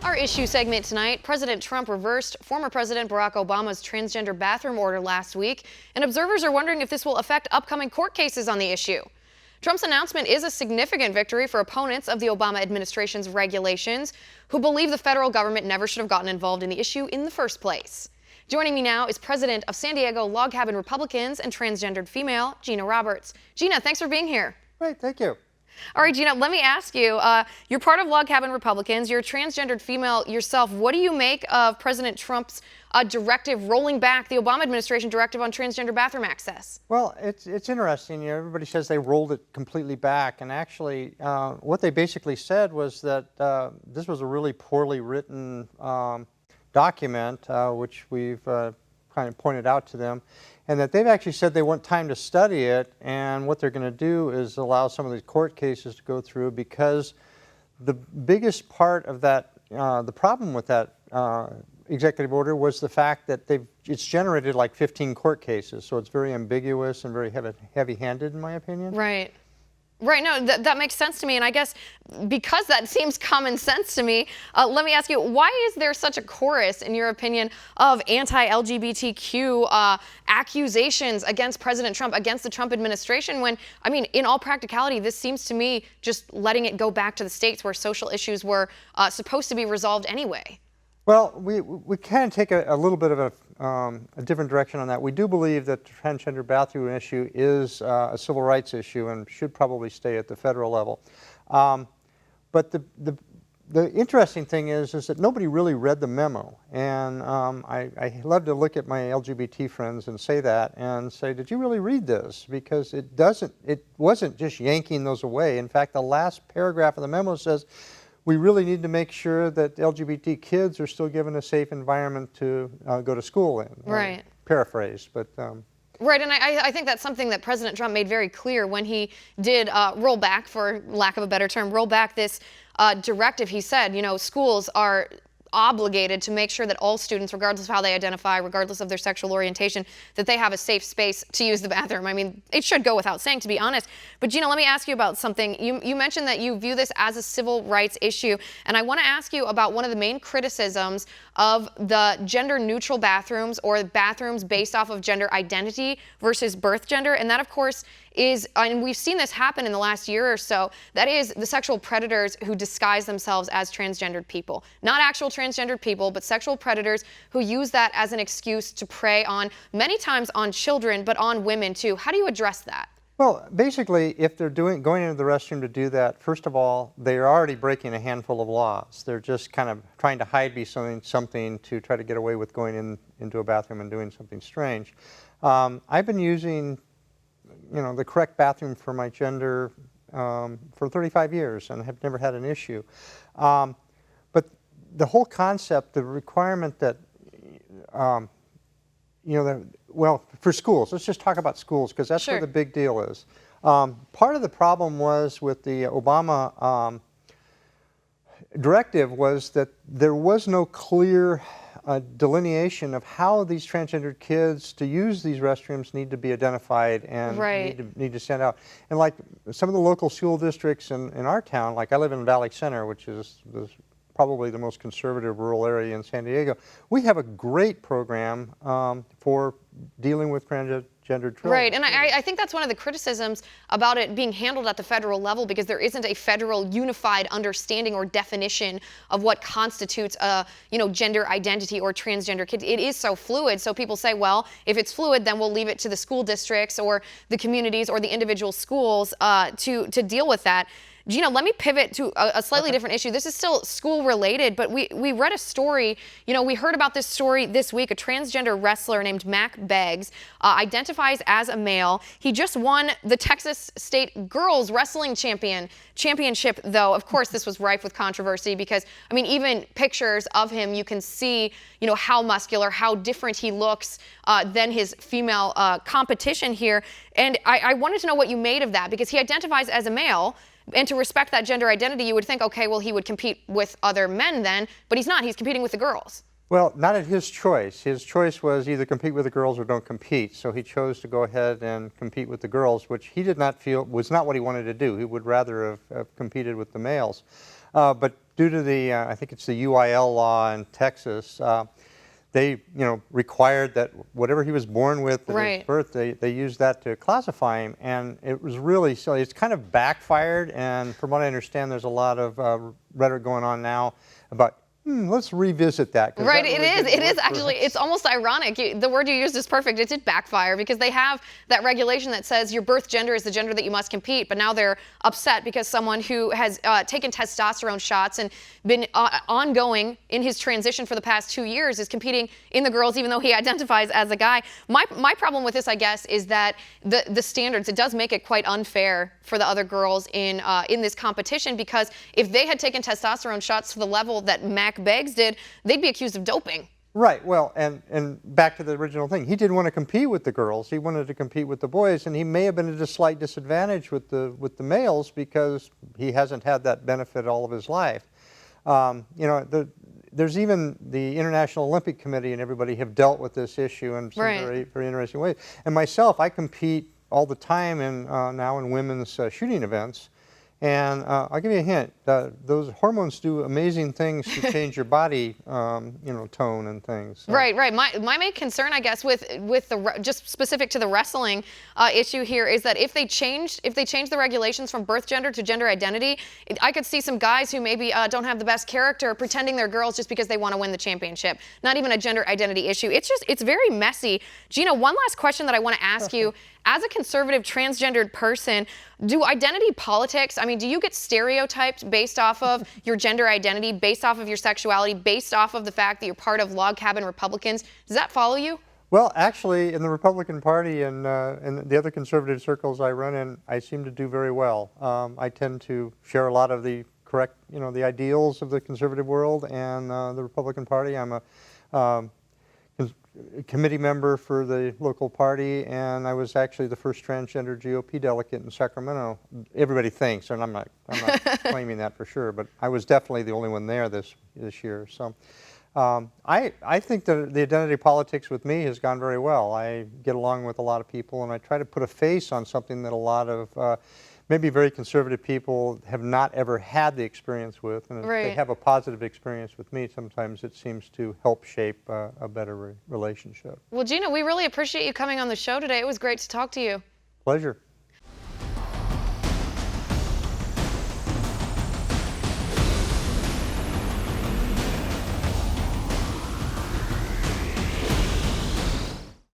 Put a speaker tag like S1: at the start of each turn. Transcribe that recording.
S1: Our issue segment tonight, President Trump reversed former President Barack Obama's transgender bathroom order last week, and observers are wondering if this will affect upcoming court cases on the issue. Trump's announcement is a significant victory for opponents of the Obama administration's regulations, who believe the federal government never should have gotten involved in the issue in the first place. Joining me now is President of San Diego Log Cabin Republicans and transgendered female, Gina Roberts. Gina, thanks for being here.
S2: Great, thank you.
S1: All right, Gina, let me ask you, you're part of Log Cabin Republicans, you're a transgendered female yourself. What do you make of President Trump's directive rolling back the Obama administration directive on transgender bathroom access?
S2: Well, it's interesting. You know, everybody says they rolled it completely back, and actually what they basically said was that this was a really poorly written document, which we've kind of pointed out to them, and that they've actually said they want time to study it, and what they're going to do is allow some of these court cases to go through, because the biggest part of that, the problem with that executive order was the fact that it's generated like 15 court cases, so it's very ambiguous and very heavy-handed in my opinion.
S1: Right. Right, no, that makes sense to me, and I guess because that seems common sense to me, let me ask you, why is there such a chorus, in your opinion, of anti-LGBTQ accusations against President Trump, against the Trump administration, when, I mean, in all practicality, this seems to me just letting it go back to the states where social issues were supposed to be resolved anyway?
S2: Well, we can take a little bit of a different direction on that. We do believe that the transgender bathroom issue is a civil rights issue and should probably stay at the federal level. But the interesting thing is that nobody really read the memo. And I love to look at my LGBT friends and say that and say, did you really read this? Because it wasn't just yanking those away. In fact, the last paragraph of the memo says, we really need to make sure that LGBT kids are still given a safe environment to go to school in.
S1: Right.
S2: Paraphrase, but...
S1: Right, and I think that's something that President Trump made very clear when he did roll back, for lack of a better term, roll back this directive. He said, you know, schools are obligated to make sure that all students, regardless of how they identify, regardless of their sexual orientation, that they have a safe space to use the bathroom. I mean, it should go without saying, to be honest. But Gina, let me ask you about something. You mentioned that you view this as a civil rights issue, and I want to ask you about one of the main criticisms of the gender-neutral bathrooms, or bathrooms based off of gender identity versus birth gender, and that, of course, is, and we've seen this happen in the last year or so, that is the sexual predators who disguise themselves as transgendered people. Not actual transgendered people, but sexual predators who use that as an excuse to prey on, many times on children, but on women too. How do you address that?
S2: Well, basically, if they're going into the restroom to do that, first of all, they're already breaking a handful of laws. They're just kind of trying to hide behind something to try to get away with going into a bathroom and doing something strange. I've been using, you know, the correct bathroom for my gender for 35 years and have never had an issue. But the whole concept, the requirement that, you know, well, for schools, let's just talk about schools, because that's
S1: Sure.
S2: where the big deal is. Part of the problem was with the Obama directive was that there was no clear delineation of how these transgendered kids to use these restrooms need to be identified and
S1: Right.
S2: need to stand out. And like some of the local school districts in our town, like I live in Valley Center, which is probably the most conservative rural area in San Diego, we have a great program for dealing with transgendered children.
S1: Right, and I think that's one of the criticisms about it being handled at the federal level, because there isn't a federal unified understanding or definition of what constitutes a, you know, gender identity or transgender kid. It is so fluid, so people say, well, if it's fluid, then we'll leave it to the school districts or the communities or the individual schools to deal with that. Gina, let me pivot to a slightly different issue. This is still school related, but we read a story, you know, we heard about this story this week. A transgender wrestler named Mac Beggs identifies as a male. He just won the Texas State Girls Wrestling Championship, though. Of course, this was rife with controversy because, I mean, even pictures of him, you can see, you know, how muscular, how different he looks than his female competition here. And I wanted to know what you made of that, because he identifies as a male. And to respect that gender identity, you would think, okay, well, he would compete with other men then, but he's not. He's competing with the girls.
S2: Well, not at his choice. His choice was either compete with the girls or don't compete. So he chose to go ahead and compete with the girls, which he did not feel was not what he wanted to do. He would rather have competed with the males. But due to the, I think it's the UIL law in Texas, they, required that whatever he was born with at his birth, they used that to classify him, and it was really silly. It's kind of backfired, and from what I understand, there's a lot of rhetoric going on now about, let's revisit that.
S1: Right, it is actually, it's almost ironic. The word you used is perfect. It did backfire because they have that regulation that says your birth gender is the gender that you must compete, but now they're upset because someone who has taken testosterone shots and been ongoing in his transition for the past 2 years is competing in the girls even though he identifies as a guy. My problem with this, I guess, is that the standards, it does make it quite unfair for the other girls in this competition, because if they had taken testosterone shots to the level that Mac Beggs did, they'd be accused of doping.
S2: Right. Well, and back to the original thing, he didn't want to compete with the girls. He wanted to compete with the boys, and he may have been at a slight disadvantage with the males because he hasn't had that benefit all of his life. There's even the International Olympic Committee and everybody have dealt with this issue in some very, very interesting ways. And myself, I compete all the time now in women's shooting events. And I'll give you a hint. Those hormones do amazing things to change your body, tone and things. So.
S1: Right. My main concern, I guess, with the just specific to the wrestling issue here is that if they change the regulations from birth gender to gender identity, I could see some guys who maybe don't have the best character pretending they're girls just because they want to win the championship. Not even a gender identity issue. It's very messy. Gina, one last question that I want to ask you. As a conservative transgendered person, do identity politics, do you get stereotyped based off of your gender identity, based off of your sexuality, based off of the fact that you're part of log cabin Republicans? Does that follow you?
S2: Well, actually, in the Republican Party and the other conservative circles I run in, I seem to do very well. I tend to share a lot of the correct, the ideals of the conservative world and the Republican Party. I'm a committee member for the local party, and I was actually the first transgender GOP delegate in Sacramento. Everybody thinks, and I'm not claiming that for sure, but I was definitely the only one there this year. So I think that the identity politics with me has gone very well. I get along with a lot of people, and I try to put a face on something that a lot of maybe very conservative people have not ever had the experience with, and if they have a positive experience with me, sometimes it seems to help shape a better relationship.
S1: Well, Gina, we really appreciate you coming on the show today. It was great to talk to you.
S2: Pleasure.